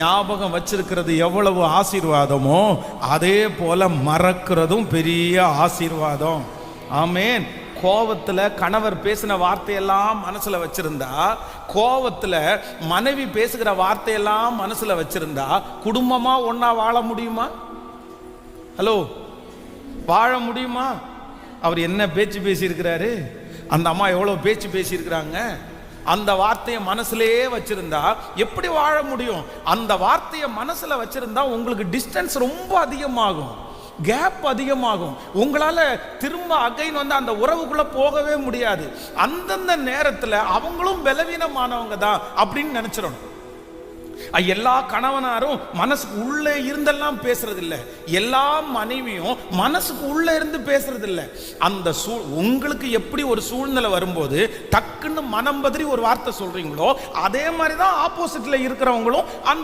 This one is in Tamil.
ஞாபகம் வச்சிருக்கிறது எவ்வளவு ஆசீர்வாதமோ அதே போல மறக்கிறதும் பெரிய ஆசீர்வாதம். ஆமேன். கோவத்துல கணவர் பேசின வார்த்தையெல்லாம் மனசுல வச்சிருந்தா, கோவத்துல மனைவி பேசுகிற வார்த்தையெல்லாம் மனசுல வச்சிருந்தா குடும்பமா ஒன்னா வாழ முடியுமா? ஹலோ, வாழ முடியுமா? அவர் என்ன பேச்சு பேசியிருக்கிறாரு, அந்த அம்மா எவ்வளவு பேச்சு பேசியிருக்கிறாங்க, அந்த வார்த்தையை மனசுலயே வச்சிருந்தா எப்படி வாழ முடியும்? அந்த வார்த்தையை மனசுல வச்சிருந்தா உங்களுக்கு டிஸ்டன்ஸ் ரொம்ப அதிகமாகும், கேப் அதிகமாகும். உங்களால திரும்ப அகைன் வந்து அந்த உறவுக்குள்ள போகவே முடியாது. அந்தந்த நேரத்தில் அவங்களும் பலவீனமானவங்க தான் அப்படின்னு நினைச்சிடணும். எல்லா கணவனாரும் மனசுக்கு உள்ளே இருந்தெல்லாம் பேசுறது இல்லை, எல்லா மனைவியும் மனசுக்கு உள்ள இருந்து பேசுறது இல்லை. அந்த உங்களுக்கு எப்படி ஒரு சூழ்நிலை வரும்போது டக்குன்னு மனம் பதறி ஒரு வார்த்தை சொல்றீங்களோ, அதே மாதிரி தான் ஆப்போசிட்ல இருக்கிறவங்களும் அந்த